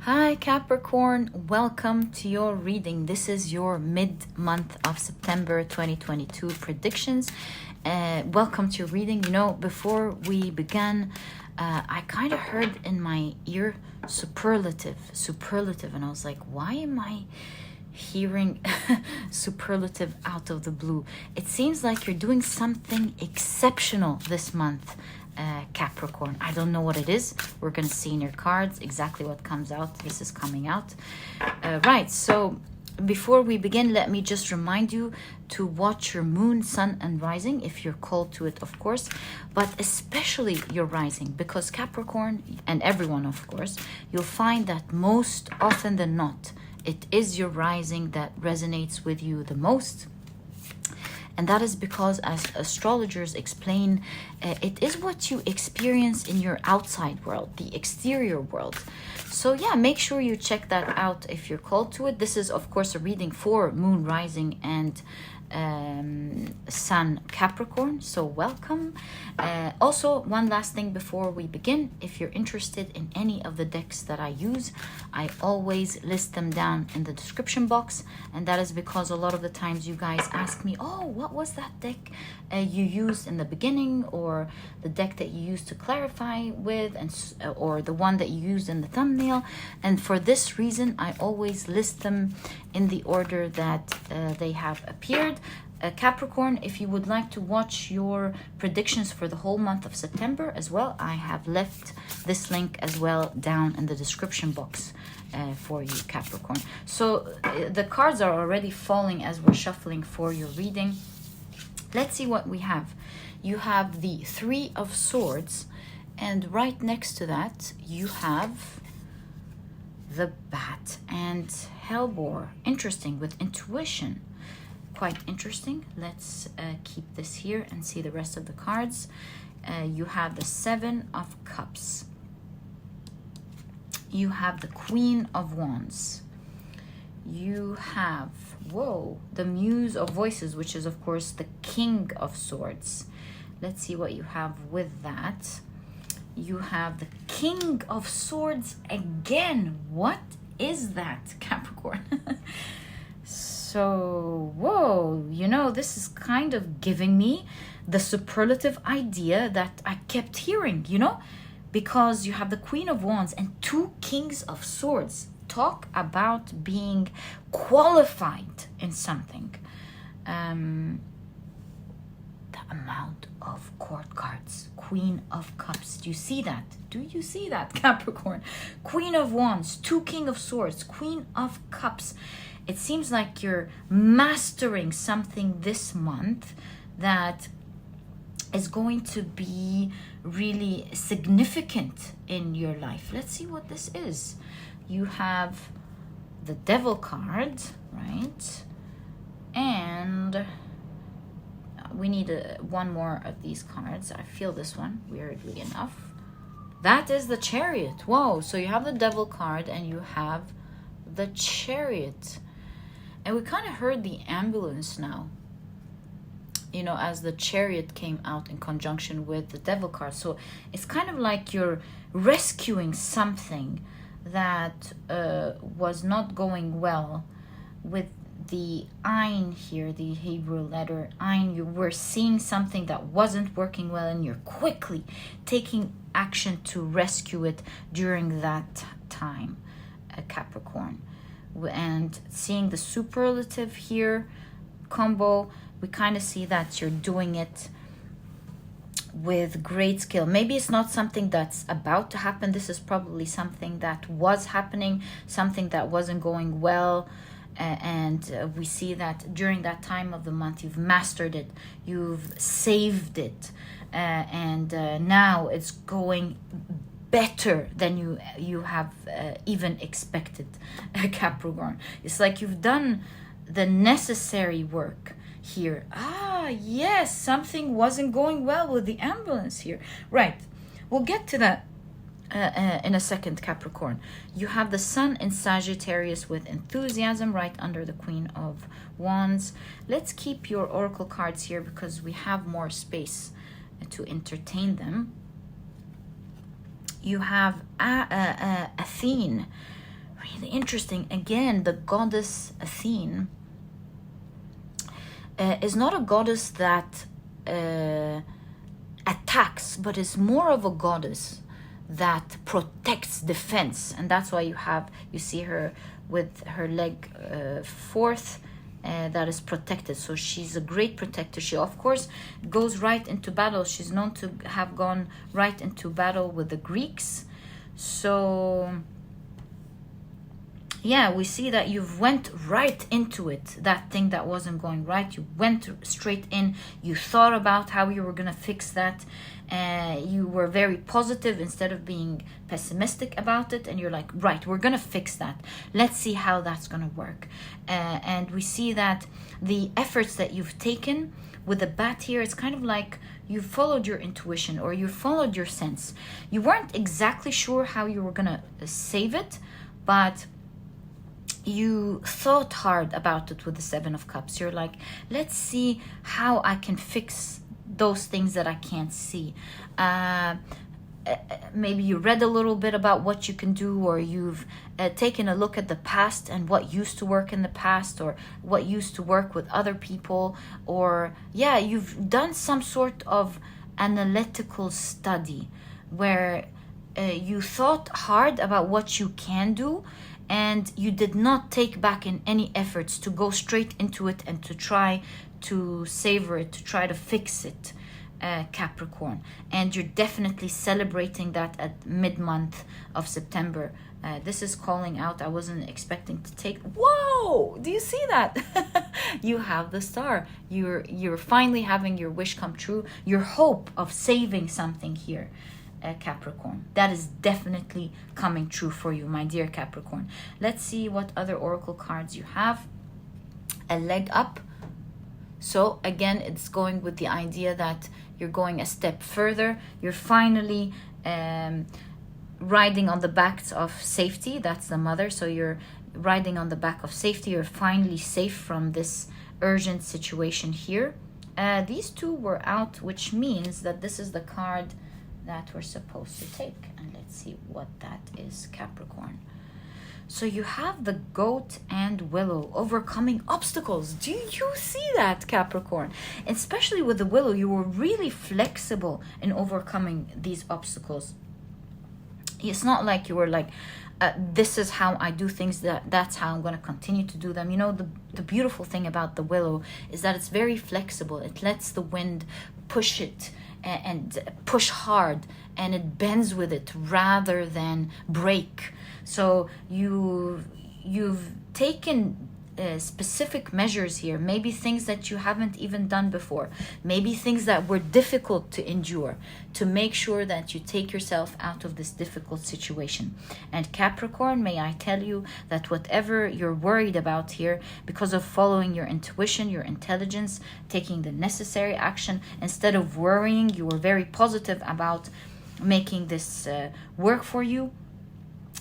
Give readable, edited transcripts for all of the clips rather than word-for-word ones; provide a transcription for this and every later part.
Hi Capricorn, welcome to your reading. This is your mid-month of September 2022 predictions. Welcome to your reading. You know, before we began, I kind of heard in my ear superlative, and I was like, why am I hearing superlative out of the blue? It seems like you're doing something exceptional this month. Capricorn. I don't know what it is. We're going to see in your cards exactly what comes out. This is coming out. Right, so before we begin, let me just remind you to watch your moon, sun, and rising if you're called to it, of course, but especially your rising, because Capricorn, and everyone, of course, you'll find that most often than not, it is your rising that resonates with you the most. And that is because, as astrologers explain, it is what you experience in your outside world, the exterior world. So yeah, make sure you check that out if you're called to it. This is, of course, a reading for Moon, Rising, and Sun Capricorn, so welcome. Also, one last thing before we begin, if you're interested in any of the decks that I use, I always list them down in the description box, and that is because a lot of the times you guys ask me, oh, what was that deck you used in the beginning, or the deck that you used to clarify with, and or the one that you used in the thumbnail. And for this reason, I always list them in the order that they have appeared. Capricorn, if you would like to watch your predictions for the whole month of September as well, I have left this link as well down in the description box for you, Capricorn. So the cards are already falling as we're shuffling for your reading. Let's see what we have. You have the Three of Swords, and right next to that you have the Bat and Hellbore. Interesting, with intuition. Quite interesting. Let's keep this here and see the rest of the cards. You have the Seven of Cups. You have the Queen of Wands. You have, whoa, the Muse of Voices, which is, of course, the King of Swords. Let's see what you have with that. You have the King of Swords again. What is that, Capricorn? So, whoa, you know, this is kind of giving me the superlative idea that I kept hearing, you know, because you have the Queen of Wands and two Kings of Swords. Talk about being qualified in something. The amount of court cards. Queen of Cups. Do you see that? Do you see that, Capricorn? Queen of Wands, two King of Swords, Queen of Cups. It seems like you're mastering something this month that is going to be really significant in your life. Let's see what this is. You have the Devil card, right? And we need one more of these cards. I feel this one, weirdly enough. That is the Chariot. Whoa, so you have the Devil card and you have the Chariot. And we kind of heard the ambulance now, you know, as the Chariot came out in conjunction with the Devil card. So it's kind of like you're rescuing something that was not going well. With the Ein here, the Hebrew letter Ein, you were seeing something that wasn't working well, and you're quickly taking action to rescue it during that time, Capricorn. And seeing the superlative here combo, we kind of see that you're doing it with great skill. Maybe it's not something that's about to happen. This is probably something that was happening, something that wasn't going well. And we see that during that time of the month, you've mastered it, you've saved it, and now it's going better than you have even expected, Capricorn. It's like you've done the necessary work here. Ah, yes, something wasn't going well with the ambulance here. Right, we'll get to that in a second, Capricorn. You have the Sun in Sagittarius with enthusiasm right under the Queen of Wands. Let's keep your oracle cards here because we have more space to entertain them. You have Athene Really interesting. Again, the goddess Athene is not a goddess that attacks, but is more of a goddess that protects, defense. And that's why you see her with her leg fourth, that is protected. So she's a great protector. She of course goes right into battle. She's known to have gone right into battle with the Greeks. So yeah, we see that you've went right into it. That thing that wasn't going right, you went straight in. You thought about how you were gonna fix that. You were very positive instead of being pessimistic about it, and you're like, right, we're gonna fix that. Let's see how that's gonna work. And we see that the efforts that you've taken with the bat here, it's kind of like you followed your intuition, or you followed your sense. You weren't exactly sure how you were gonna save it, but you thought hard about it with the Seven of Cups. You're like, let's see how I can fix those things that I can't see. Maybe you read a little bit about what you can do, or you've taken a look at the past and what used to work in the past, or what used to work with other people, or yeah, you've done some sort of analytical study where you thought hard about what you can do, and you did not take back in any efforts to go straight into it and to try to savor it, to try to fix it, Capricorn. And you're definitely celebrating that at mid-month of September. This is calling out. I wasn't expecting to take. Whoa! Do you see that? You have the star. You're finally having your wish come true. Your hope of saving something here, Capricorn. That is definitely coming true for you, my dear Capricorn. Let's see what other oracle cards you have. A leg up. So again, it's going with the idea that you're going a step further. You're finally riding on the backs of safety. That's the mother. So you're riding on the back of safety. You're finally safe from this urgent situation here. These two were out, which means that this is the card that we're supposed to take. And let's see what that is, Capricorn. So you have the goat and willow, overcoming obstacles. Do you see that, Capricorn? Especially with the willow, you were really flexible in overcoming these obstacles. It's not like you were like, this is how I do things, that's how I'm going to continue to do them. You know, the beautiful thing about the willow is that it's very flexible. It lets the wind push it and push hard, and it bends with it rather than break. So you've taken specific measures here, maybe things that you haven't even done before, maybe things that were difficult to endure, to make sure that you take yourself out of this difficult situation. And Capricorn, may I tell you that whatever you're worried about here, because of following your intuition, your intelligence, taking the necessary action, instead of worrying, you were very positive about making this work for you.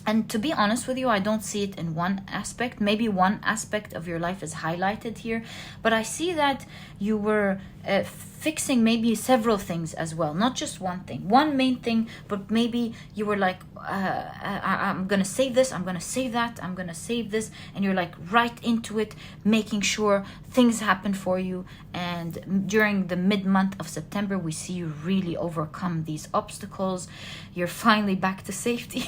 And to be honest with you, I don't see it in one aspect. Maybe one aspect of your life is highlighted here, but I see that you were fixing maybe several things as well, not just one thing, one main thing, but maybe you were like, I'm gonna save this, I'm gonna save that, I'm gonna save this, and you're like right into it, making sure things happen for you. And during the mid-month of September, we see you really overcome these obstacles. You're finally back to safety,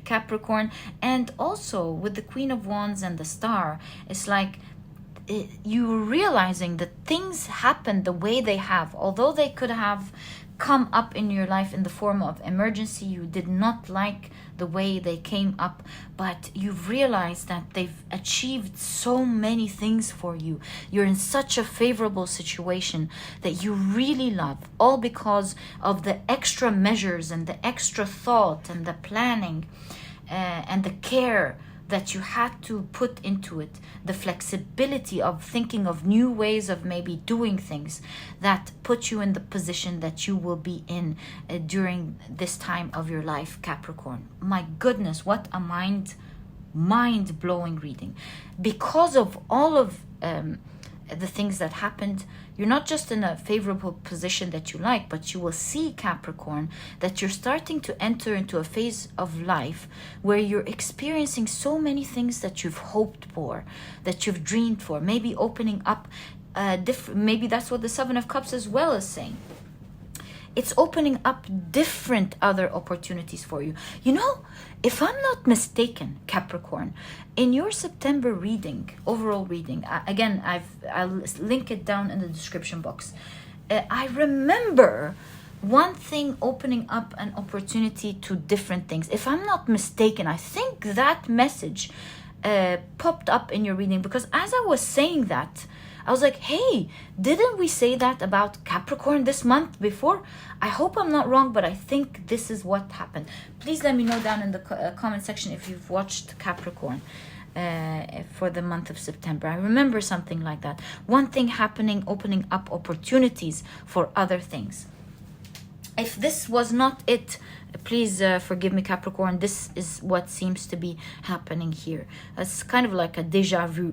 Capricorn. And also with the Queen of Wands and the Star, it's like you realizing that things happen the way they have, although they could have come up in your life in the form of emergency. You did not like the way they came up, but you've realized that they've achieved so many things for you. You're in such a favorable situation that you really love, all because of the extra measures and the extra thought and the planning and the care that you had to put into it, the flexibility of thinking of new ways of maybe doing things that put you in the position that you will be in during this time of your life, Capricorn. My goodness, what a mind-blowing reading. Because of all of the things that happened. You're not just in a favorable position that you like, but you will see, Capricorn, that you're starting to enter into a phase of life where you're experiencing so many things that you've hoped for, that you've dreamed for, maybe opening up maybe that's what the Seven of Cups as well is saying. It's opening up different other opportunities for you. You know, if I'm not mistaken, Capricorn, in your September reading, overall reading, again, I'll link it down in the description box. I remember one thing opening up an opportunity to different things. If I'm not mistaken, I think that message popped up in your reading, because as I was saying that, I was like, hey, didn't we say that about Capricorn this month before? I hope I'm not wrong, but I think this is what happened. Please let me know down in the comment section if you've watched Capricorn for the month of September. I remember something like that. One thing happening, opening up opportunities for other things. If this was not it, please forgive me, Capricorn. This is what seems to be happening here. It's kind of like a deja vu,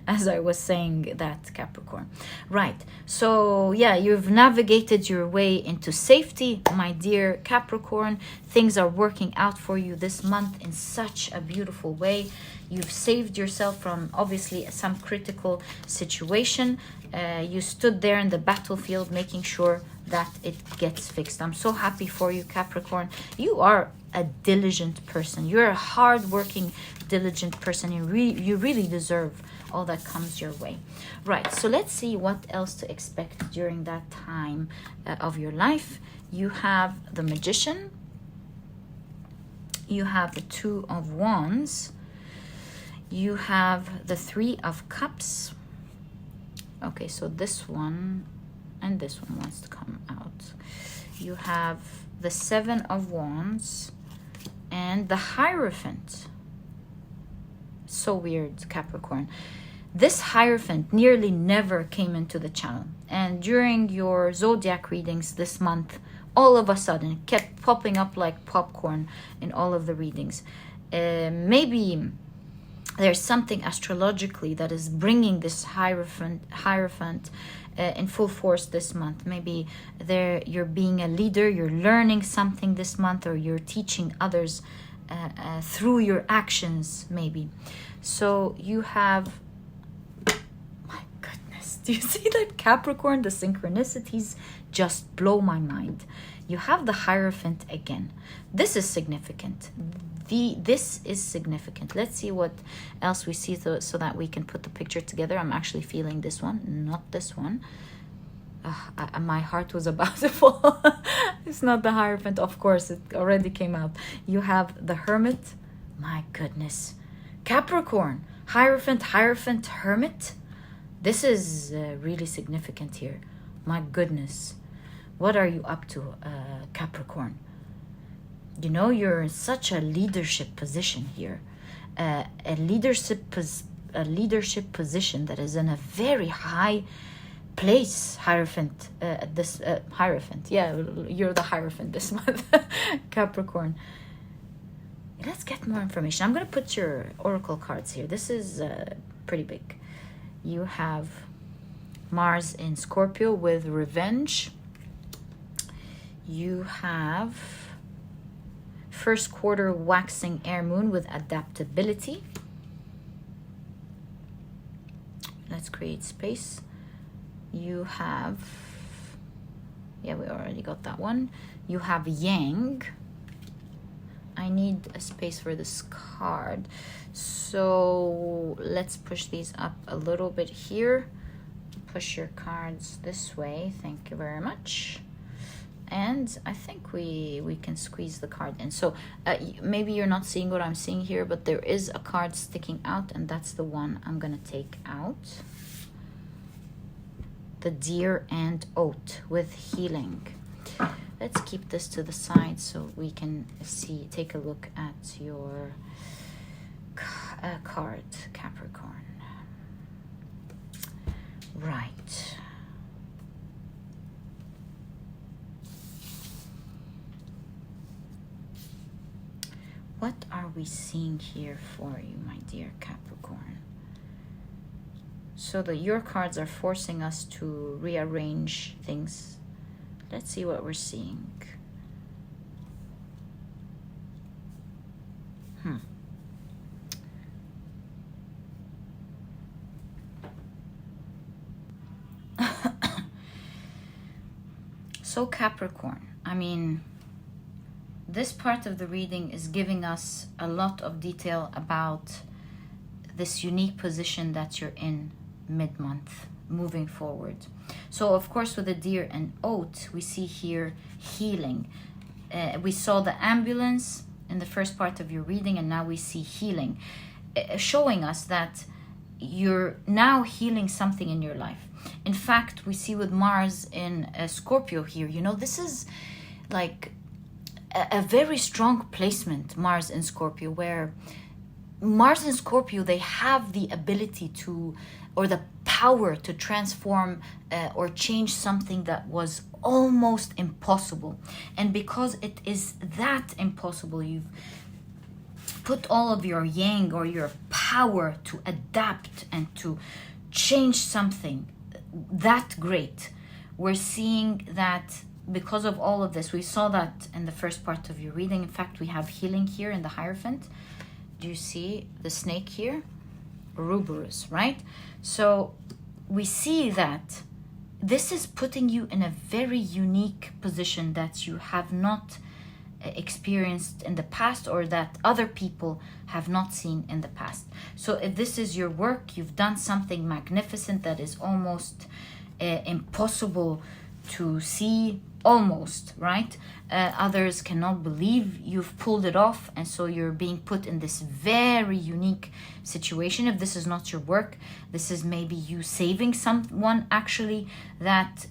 as I was saying that, Capricorn. Right. So, yeah, you've navigated your way into safety, my dear Capricorn. Things are working out for you this month in such a beautiful way. You've saved yourself from, obviously, some critical situation. You stood there in the battlefield making sure that it gets fixed. I'm so happy for you, Capricorn. You are a diligent person. You're a hard-working, diligent person. You really deserve all that comes your way. Right, so let's see what else to expect during that time of your life. You have the Magician. You have the Two of Wands. You have the Three of Cups. Okay, so this one and this one wants to come out. You have the Seven of Wands and the Hierophant. So weird, Capricorn. This Hierophant nearly never came into the channel. And during your zodiac readings this month, all of a sudden, it kept popping up like popcorn in all of the readings. Maybe there's something astrologically that is bringing this Hierophant in full force this month. Maybe you're being a leader, you're learning something this month, or you're teaching others through your actions, maybe. So you have, my goodness, do you see that, Capricorn? The synchronicities just blow my mind. You have the Hierophant again. This is significant. This is significant. Let's see what else we see so that we can put the picture together. I'm actually feeling this one, not this one. My heart was about to fall. It's not the Hierophant, of course. It already came out. You have the Hermit. My goodness. Capricorn. Hierophant, Hermit. This is really significant here. My goodness. What are you up to, Capricorn? You know, you're in such a leadership position here. A leadership position that is in a very high place, Hierophant. Hierophant. Yeah, you're the Hierophant this month, Capricorn. Let's get more information. I'm going to put your oracle cards here. This is pretty big. You have Mars in Scorpio with revenge. You have first quarter waxing air moon with adaptability. Let's create space. You have, yeah, we already got that one. You have Yang. I need a space for this card. So let's push these up a little bit here. Push your cards this way. Thank you very much. And I think we can squeeze the card in. So maybe you're not seeing what I'm seeing here, but there is a card sticking out, and that's the one I'm going to take out. The Deer and Oat with healing. Let's keep this to the side so we can take a look at your card, Capricorn. Right. What are we seeing here for you, my dear Capricorn? So that your cards are forcing us to rearrange things. Let's see what we're seeing. So Capricorn, I mean, this part of the reading is giving us a lot of detail about this unique position that you're in mid-month, moving forward. So of course with the deer and oat, we see here healing. We saw the ambulance in the first part of your reading, and now we see healing, showing us that you're now healing something in your life. In fact, we see with Mars in Scorpio here, you know, this is like a very strong placement, Mars in Scorpio, where Mars in Scorpio, they have the ability to, or the power to transform or change something that was almost impossible. And because it is that impossible, you've put all of your yang or your power to adapt and to change something that great. We're seeing that because of all of this, we saw that in the first part of your reading. In fact, we have healing here in the Hierophant. Do you see the snake here? Ouroboros, right? So we see that this is putting you in a very unique position that you have not experienced in the past, or that other people have not seen in the past. So if this is your work, you've done something magnificent that is almost impossible to see, almost, right? Others cannot believe you've pulled it off, and so you're being put in this very unique situation. If this is not your work, this is maybe you saving someone actually that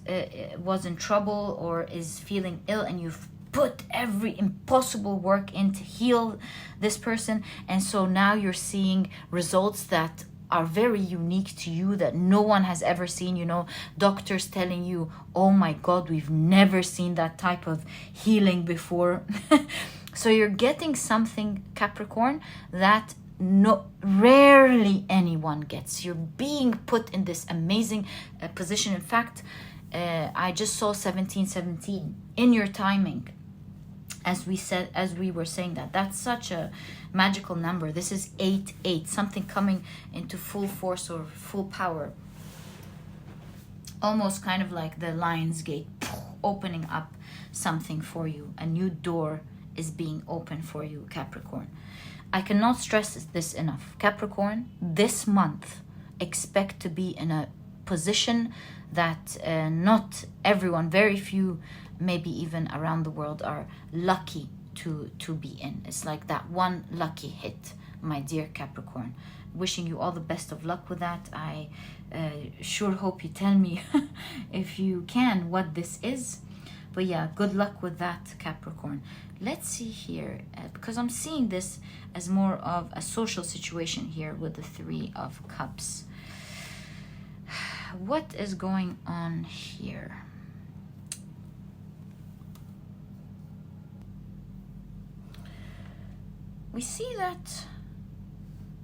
was in trouble or is feeling ill, and you've put every impossible work in to heal this person, and so now you're seeing results that are very unique to you, that no one has ever seen. You know, doctors telling you, oh my God, we've never seen that type of healing before. So you're getting something, Capricorn, that rarely anyone gets. You're being put in this amazing position. In fact, I just saw 1717 in your timing. As we were saying, that's such a magical number. This is 8-8, something coming into full force or full power, almost kind of like the Lion's Gate, opening up something for you. A new door is being opened for you, Capricorn. I cannot stress this enough. Capricorn, this month, expect to be in a position that not everyone, very few, maybe even around the world, are lucky to be in. It's like that one lucky hit, my dear Capricorn. Wishing you all the best of luck with that. I sure hope you tell me if you can what this is. But yeah, good luck with that, Capricorn. Let's see here, because I'm seeing this as more of a social situation here with the Three of Cups. What is going on here? We see that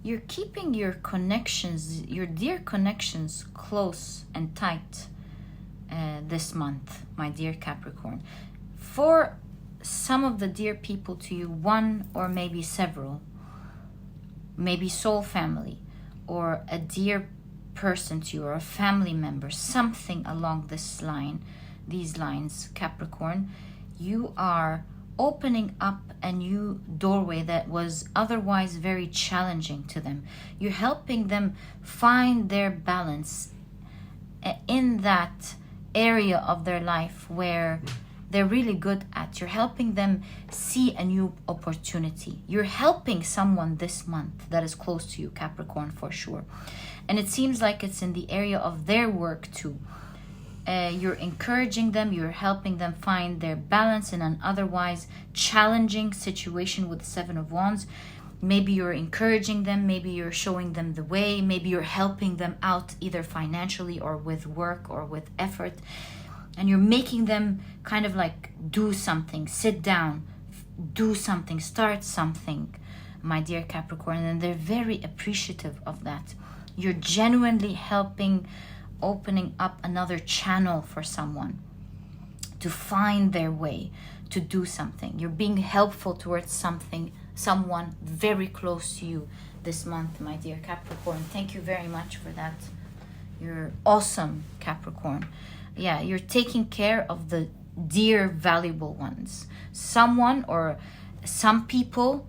you're keeping your connections, your dear connections, close and tight this month, my dear Capricorn. For some of the dear people to you, one or maybe several, maybe soul family, or a dear person to you, or a family member, something along this line, these lines, Capricorn, you are opening up a new doorway that was otherwise very challenging to them. You're helping them find their balance in that area of their life where they're really good at. You're helping them see a new opportunity. You're helping someone this month that is close to you, Capricorn, for sure. And it seems like it's in the area of their work too. You're encouraging them, you're helping them find their balance in an otherwise challenging situation with the Seven of Wands. Maybe you're encouraging them, maybe you're showing them the way, maybe you're helping them out either financially or with work or with effort. And you're making them kind of like do something, sit down, do something, start something, my dear Capricorn. And they're very appreciative of that. You're genuinely helping, opening up another channel for someone to find their way, to do something. You're being helpful towards someone very close to you this month, my dear Capricorn. Thank you very much for that. You're awesome, Capricorn. Yeah, you're taking care of the dear, valuable ones. Someone or some people,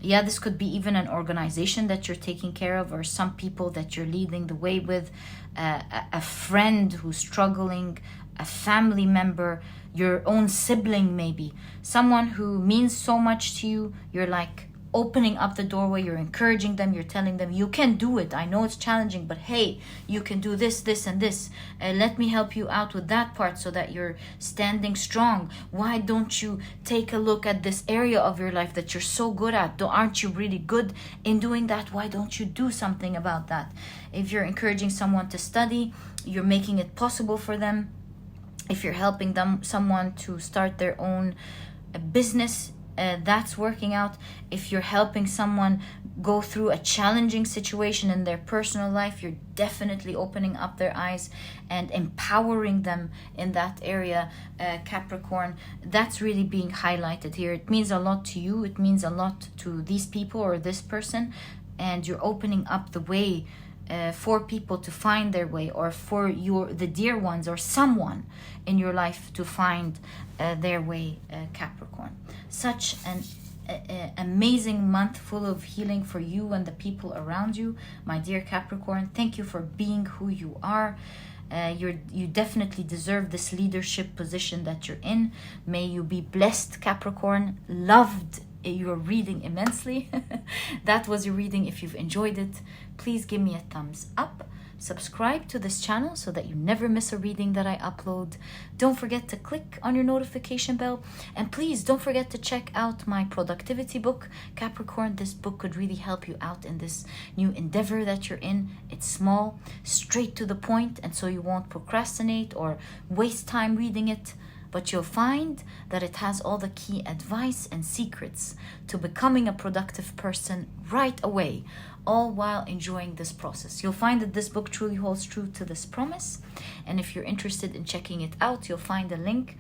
yeah, this could be even an organization that you're taking care of, or some people that you're leading the way with, a friend who's struggling, a family member, your own sibling maybe, someone who means so much to you. You're like opening up the doorway, you're encouraging them, you're telling them, you can do it. I know it's challenging, but hey, you can do this, this, and this. Let me help you out with that part so that you're standing strong. Why don't you take a look at this area of your life that you're so good at? Aren't you really good in doing that? Why don't you do something about that? If you're encouraging someone to study, you're making it possible for them. If you're helping someone to start their own business, that's working out. If you're helping someone go through a challenging situation in their personal life, you're definitely opening up their eyes and empowering them in that area, Capricorn. That's really being highlighted here. It means a lot to you. It means a lot to these people or this person, and you're opening up the way for people to find their way, or for the dear ones or someone in your life to find their way, Capricorn. Such an amazing month full of healing for you and the people around you, my dear Capricorn. Thank you for being who you are. You definitely deserve this leadership position that you're in. May you be blessed, Capricorn. Loved your reading immensely. That was your reading. If you've enjoyed it, please give me a thumbs up. Subscribe to this channel so that you never miss a reading that I upload. Don't forget to click on your notification bell, and please don't forget to check out my productivity book, Capricorn. This book could really help you out in this new endeavor that you're in. It's small, straight to the point, and so you won't procrastinate or waste time reading it. But you'll find that it has all the key advice and secrets to becoming a productive person right away, all while enjoying this process. You'll find that this book truly holds true to this promise. And if you're interested in checking it out, you'll find a link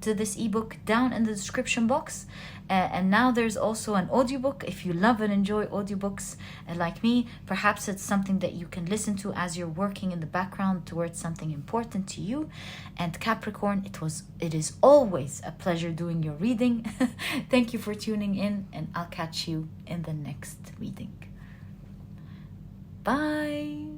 to this ebook down in the description box. And now there's also an audiobook. If you love and enjoy audiobooks like me, perhaps it's something that you can listen to as you're working in the background towards something important to you. And Capricorn, it is always a pleasure doing your reading. Thank you for tuning in, and I'll catch you in the next reading. Bye.